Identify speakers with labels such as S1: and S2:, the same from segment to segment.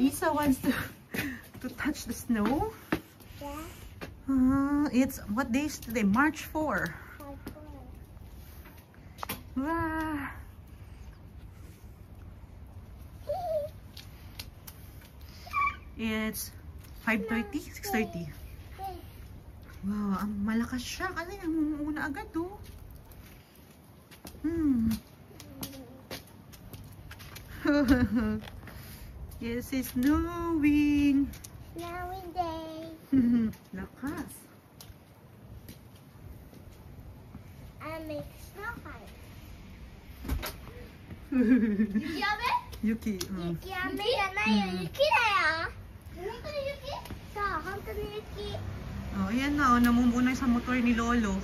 S1: Elisa wants to touch the snow.
S2: Yeah.
S1: It's what day is today? March 4. Wow. It's 5:30, 6:30. Wow, ang malakas siya kasi namumuuna agad oh. Yes, it's snowing.
S2: Snowing day.
S1: Lakas.
S2: I make snow fight.
S1: 雪。
S2: 雪雨じゃないよ、雪だよ。本当に雪？そう、本当に雪。
S1: Oh, ayan na, oh, namumuno sa motor ni Lolo.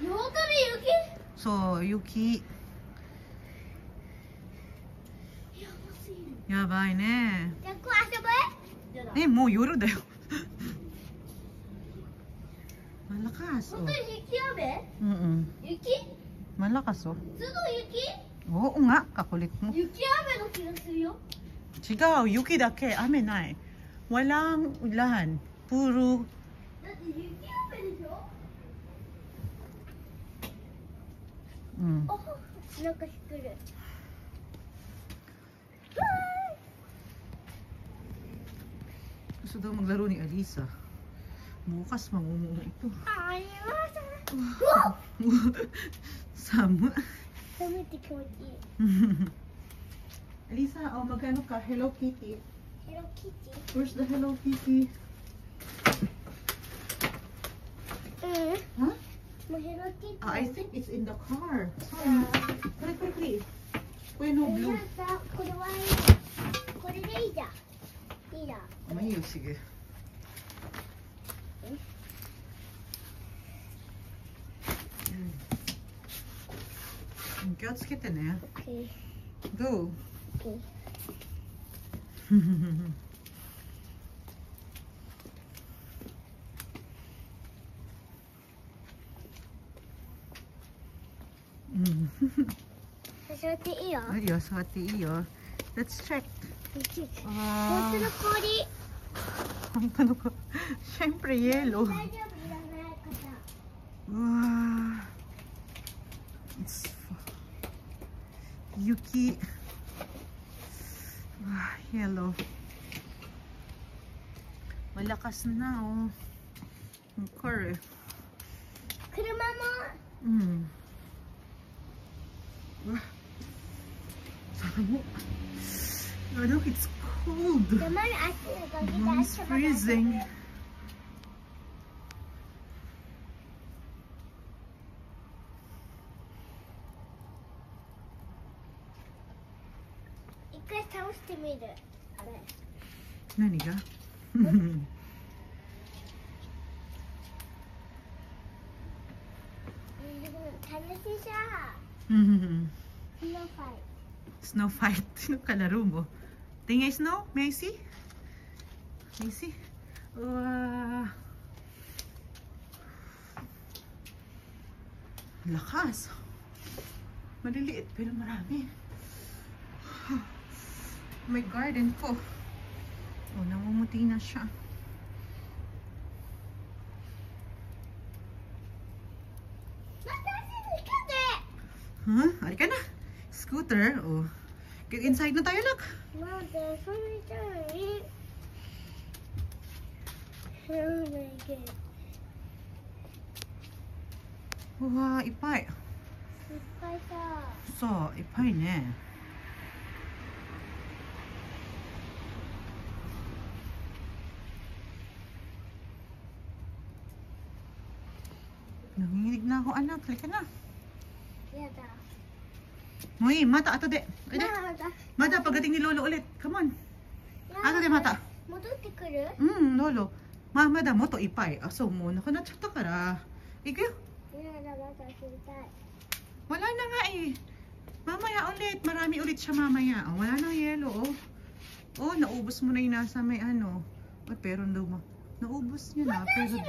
S2: 本当に雪？
S1: So, Yuki. やばいね。
S2: じゃあ、こう遊ぶ？
S1: もう夜だよ。Malakas.
S2: 本当に雪雨？雪？
S1: Malakas oh.
S2: すぐ雪？
S1: Oo nga, kakulit mo.
S2: 雪雨の気がするよ。
S1: 違う、雪だけ、雨ない。Walang ulan. Puro.
S2: だって雪雨でしょ？お、なんか来る。
S1: Gusto daw maglaro ni Elisa. Bukas mamumuno ito.
S2: Ay,
S1: Sama.
S2: Samaって気持ちいい。
S1: Elisa, oh, magkano ka? Hello Kitty.
S2: Hello Kitty?
S1: Where's the Hello Kitty? Huh?
S2: Mo Hello Kitty?
S1: I think it's in the car. Sorry. Quickly. Bueno, blue.
S2: これはいい。これでいいじゃん。いいじゃん。
S1: まあいいよ、sige.気をつけてね。
S2: Okay.
S1: Go.
S2: Okay. Sasuotin iyo.
S1: Iyo, suotin iyo. Let's check.
S2: Punta na kori.
S1: Punta na kori. Siyempre, yellow. Wow. It's Yuki. Yellow. Malakas na oh. Ang car eh.
S2: Kuruma mo.
S1: Ano, it's cold. It's freezing. Nani ga?
S2: Snow fight.
S1: Snow fight. Sino kalaro mo? Tingay snow? May I see? May I see? Wow. Lakas. Maliliit pero marami. May garden ko. Oh, namumuti na siya. Huh? Ari ka na. Scooter. Oh. Get inside na tayo, nak. Wow, ipay. So, ipay ne. Nanginginig na ako, anak. Halika na. Uy, mata, ato de. Mata, pagdating ni Lolo ulit. Come on. Ato de, mata. Lolo. Mama da, moto ipay. So, mo, nakunatsata ka ra. Ikaw? Wala na nga eh. Mamaya ulit. Marami ulit siya mamaya. Oh, wala na yelo. Oh, naubos mo na yung nasa may ano. Oh, pero naubos niya na. Pero...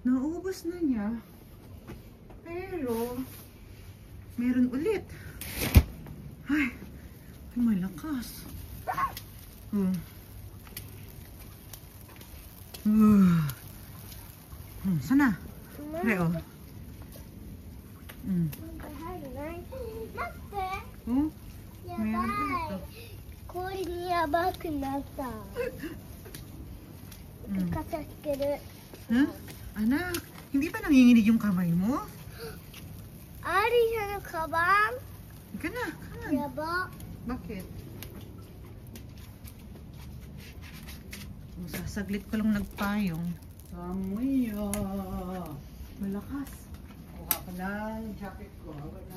S1: Naubos na niya. Pero Meron ulit. Ay, malakas. Sana? Reo. Oh, meron ulit to.
S2: 氷にやばくなった。かさつける。
S1: Huh? Anak, hindi ba nanginginig yung kamay mo?
S2: Ari siya ng kabang.
S1: Ika na, come on.
S2: Yaba.
S1: Bakit? Sasaglit ko lang nagpayong. Samuya. Malakas.
S3: Kuha ka ng jacket ko. Hawak na.